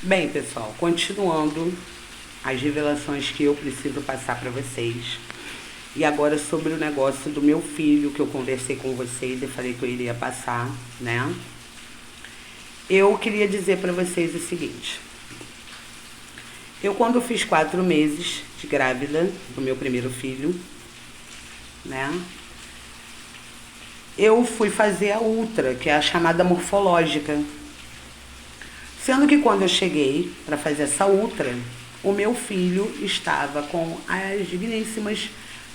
Bem, pessoal, continuando as revelações que eu preciso passar para vocês. E agora sobre o negócio do meu filho, que eu conversei com vocês e falei que eu iria passar, né? Eu queria dizer para vocês o seguinte. Eu, quando fiz 4 meses de grávida do meu primeiro filho, né? Eu fui fazer a ultra, que é a chamada morfológica. Sendo que quando eu cheguei para fazer essa ultra, o meu filho estava com as digníssimas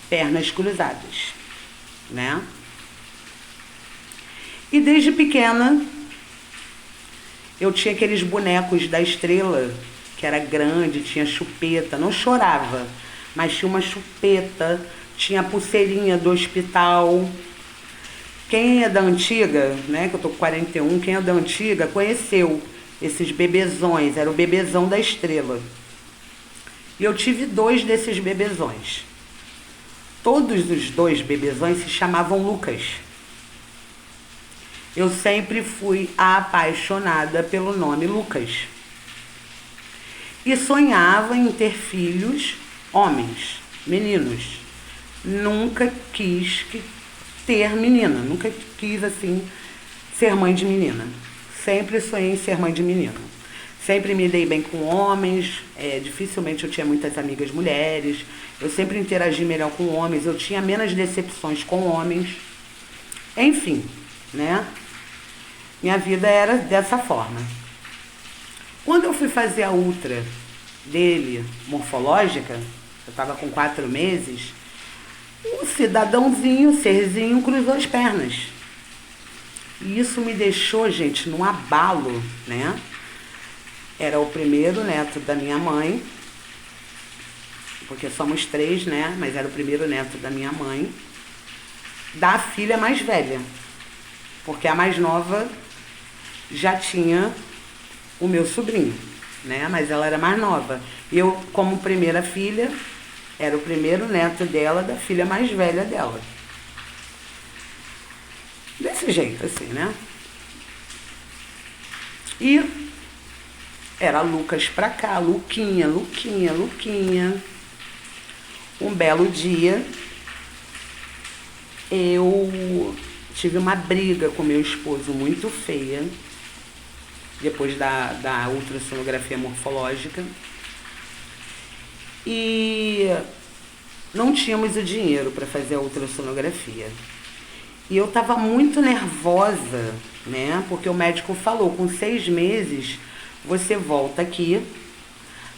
pernas cruzadas, né? E desde pequena, eu tinha aqueles bonecos da Estrela, que era grande, tinha chupeta, não chorava, mas tinha uma chupeta, tinha a pulseirinha do hospital. Quem é da antiga, né, que eu tô com 41, quem é da antiga conheceu esses bebezões, era o bebezão da Estrela. E eu tive 2 desses bebezões. Todos os 2 bebezões se chamavam Lucas. Eu sempre fui apaixonada pelo nome Lucas. E sonhava em ter filhos homens, meninos. Nunca quis ter menina, nunca quis assim ser mãe de menina. Sempre sonhei em ser mãe de menino. Sempre me dei bem com homens, dificilmente eu tinha muitas amigas mulheres, eu sempre interagi melhor com homens, eu tinha menos decepções com homens. Enfim, né? Minha vida era dessa forma. Quando eu fui fazer a ultra dele, morfológica, eu estava com 4 meses, o cidadãozinho, o serzinho, cruzou as pernas. E isso me deixou, gente, num abalo, né? Era o primeiro neto da minha mãe, porque somos 3, né? Mas era o primeiro neto da minha mãe, da filha mais velha, porque a mais nova já tinha o meu sobrinho, né? Mas ela era mais nova. Eu, como primeira filha, era o primeiro neto dela, da filha mais velha dela. Desse jeito, assim, né? E era Lucas pra cá, Luquinha, Luquinha, Luquinha. Um belo dia, eu tive uma briga com meu esposo muito feia, depois da ultrassonografia morfológica. E não tínhamos o dinheiro para fazer a ultrassonografia. E eu estava muito nervosa, né? Porque o médico falou, com 6 meses você volta aqui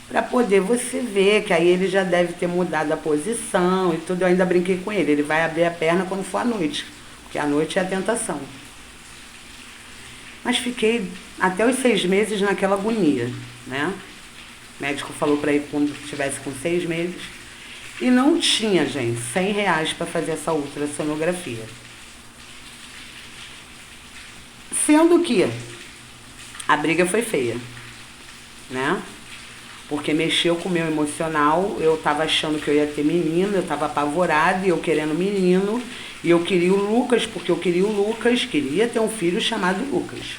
para poder você ver, que aí ele já deve ter mudado a posição e tudo. Eu ainda brinquei com ele, ele vai abrir a perna quando for à noite, porque à noite é a tentação. Mas fiquei até os 6 meses naquela agonia, né? O médico falou para ir quando estivesse com 6 meses. E não tinha, gente, R$ 100 para fazer essa ultrassonografia. Sendo que a briga foi feia, né? Porque mexeu com o meu emocional, eu tava achando que eu ia ter menino, eu tava apavorada e eu querendo menino, e eu queria o Lucas, porque eu queria o Lucas, queria ter um filho chamado Lucas.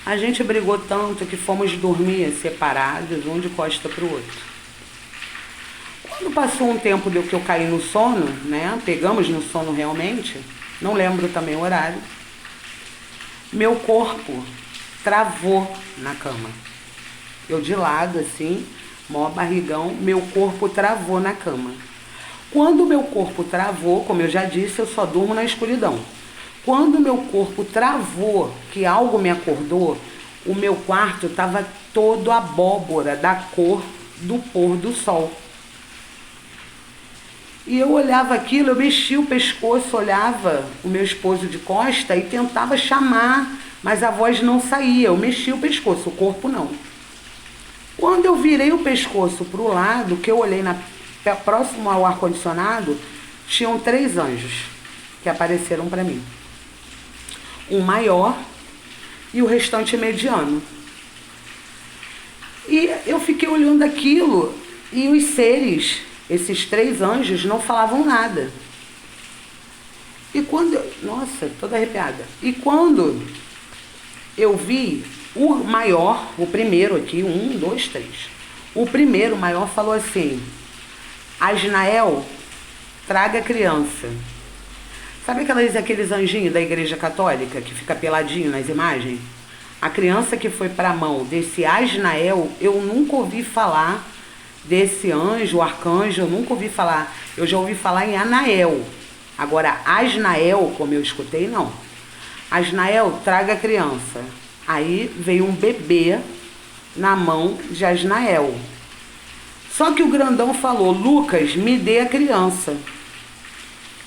A gente brigou tanto que fomos dormir separados, um de costa pro outro. Quando passou um tempo que eu caí no sono, né? Pegamos no sono realmente, não lembro também o horário. Meu corpo travou na cama. Eu de lado, assim, maior barrigão, meu corpo travou na cama. Quando meu corpo travou, como eu já disse, eu só durmo na escuridão. Quando meu corpo travou, que algo me acordou, o meu quarto estava todo abóbora da cor do pôr do sol. E eu olhava aquilo, eu mexia o pescoço, olhava o meu esposo de costa e tentava chamar, mas a voz não saía. Eu mexia o pescoço, o corpo não. Quando eu virei o pescoço para o lado, que eu olhei próximo ao ar-condicionado, tinham 3 anjos que apareceram para mim. Um maior e o restante mediano. E eu fiquei olhando aquilo e os seres, esses 3 anjos, não falavam nada. E quando... Nossa, toda arrepiada. E quando eu vi O maior, o primeiro aqui, 1, 2, 3. O primeiro, maior, falou assim: Asnael, traga a criança. Sabe aqueles anjinhos da igreja católica que fica peladinho nas imagens? A criança que foi para a mão desse Asnael, eu nunca ouvi falar desse anjo, arcanjo, eu nunca ouvi falar. Eu já ouvi falar em Anael. Agora, Asnael, como eu escutei, não. Asnael, traga a criança. Aí veio um bebê na mão de Asnael. Só que o grandão falou: Lucas, me dê a criança.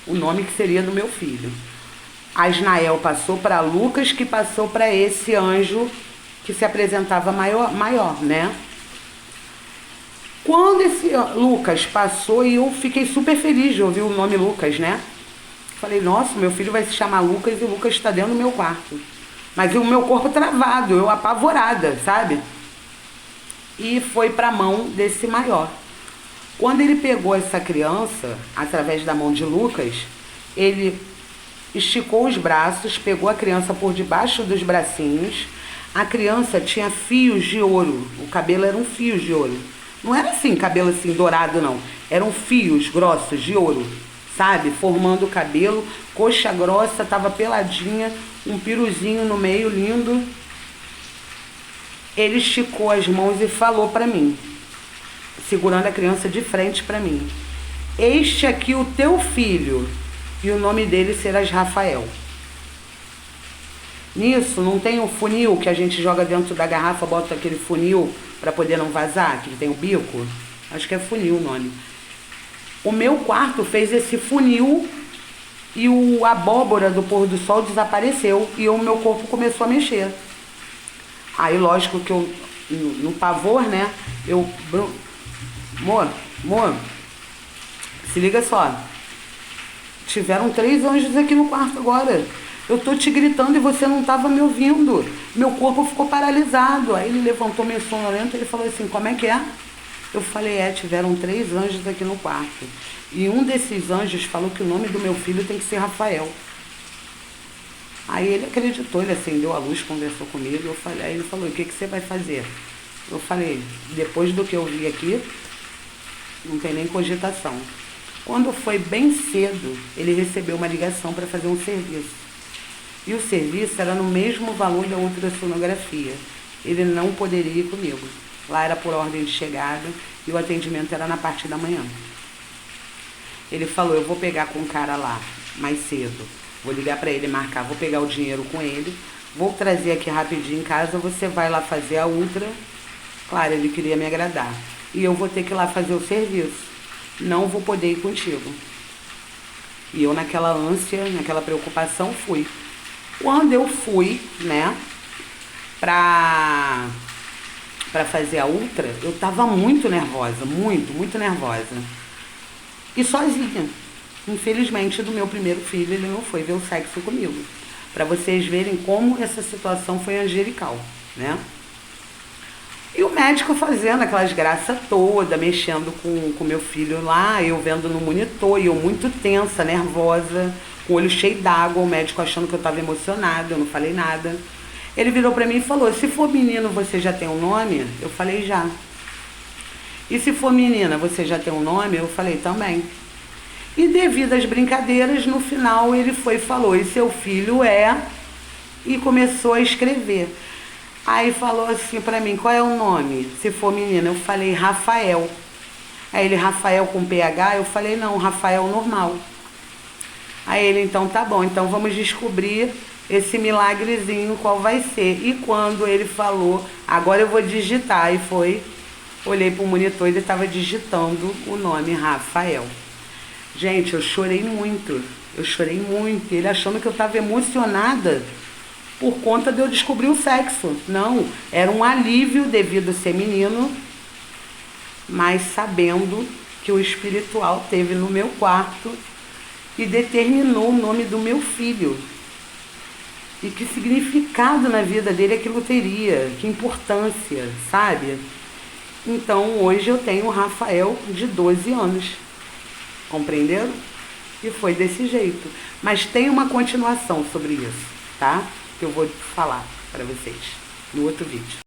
O nome que seria do meu filho. Asnael passou para Lucas, que passou para esse anjo que se apresentava maior, né? Quando esse Lucas passou, e eu fiquei super feliz de ouvir o nome Lucas, né? Falei: nossa, meu filho vai se chamar Lucas e o Lucas está dentro do meu quarto. Mas o meu corpo travado, eu apavorada, sabe? E foi para a mão desse maior. Quando ele pegou essa criança, através da mão de Lucas, ele esticou os braços, pegou a criança por debaixo dos bracinhos. A criança tinha fios de ouro, o cabelo era um fio de ouro. Não era assim, cabelo assim dourado, não. Eram fios grossos de ouro, sabe? Formando o cabelo, coxa grossa, tava peladinha, um piruzinho no meio, lindo. Ele esticou as mãos e falou para mim, segurando a criança de frente para mim: este aqui o teu filho, e o nome dele será Rafael. Nisso, não tem o funil que a gente joga dentro da garrafa, bota aquele funil para poder não vazar, que tem o bico? Acho que é funil o nome. O meu quarto fez esse funil e a abóbora do pôr do sol desapareceu e o meu corpo começou a mexer. Aí, lógico que eu, no pavor, né, Amor, se liga só. Tiveram 3 anjos aqui no quarto agora. Eu tô te gritando e você não tava me ouvindo. Meu corpo ficou paralisado. Aí ele levantou meio sonolento e ele falou assim: como é que é? Eu falei: tiveram 3 anjos aqui no quarto. E um desses anjos falou que o nome do meu filho tem que ser Rafael. Aí ele acreditou, ele acendeu a luz, conversou comigo. Aí ele falou: o que você vai fazer? Eu falei: depois do que eu vi aqui, não tem nem cogitação. Quando foi bem cedo, ele recebeu uma ligação para fazer um serviço. E o serviço era no mesmo valor da ultrassonografia. Ele não poderia ir comigo. Lá era por ordem de chegada e o atendimento era na parte da manhã. Ele falou: eu vou pegar com o cara lá mais cedo. Vou ligar para ele, marcar, vou pegar o dinheiro com ele. Vou trazer aqui rapidinho em casa, você vai lá fazer a ultra. Claro, ele queria me agradar. E eu vou ter que ir lá fazer o serviço. Não vou poder ir contigo. E eu, naquela ânsia, naquela preocupação, fui. Quando eu fui, né, pra fazer a ultra, eu tava muito nervosa, muito nervosa. E sozinha. Infelizmente, do meu primeiro filho, ele não foi ver o sexo comigo. Pra vocês verem como essa situação foi angelical, né? E o médico fazendo aquelas graças todas, mexendo com meu filho lá, eu vendo no monitor, e eu muito tensa, nervosa, com o olho cheio d'água, o médico achando que eu estava emocionada, eu não falei nada. Ele virou para mim e falou: se for menino, você já tem um nome? Eu falei: já. E se for menina, você já tem um nome? Eu falei: também. E devido às brincadeiras, no final ele foi e falou: e seu filho é... E começou a escrever. Aí falou assim pra mim: qual é o nome? Se for menina, eu falei: Rafael. Aí ele: Rafael com PH? Eu falei: não, Rafael normal. Aí ele: então tá bom, então vamos descobrir esse milagrezinho qual vai ser. E quando ele falou: agora eu vou digitar, e foi, olhei pro monitor e ele estava digitando o nome Rafael. Gente, eu chorei muito, ele achando que eu estava emocionada por conta de eu descobrir o sexo. Não, era um alívio devido a ser menino, mas sabendo que o espiritual teve no meu quarto e determinou o nome do meu filho. E que significado na vida dele aquilo teria, que importância, sabe? Então hoje eu tenho o Rafael de 12 anos, compreenderam? E foi desse jeito. Mas tem uma continuação sobre isso, tá? Que eu vou falar para vocês. no outro vídeo.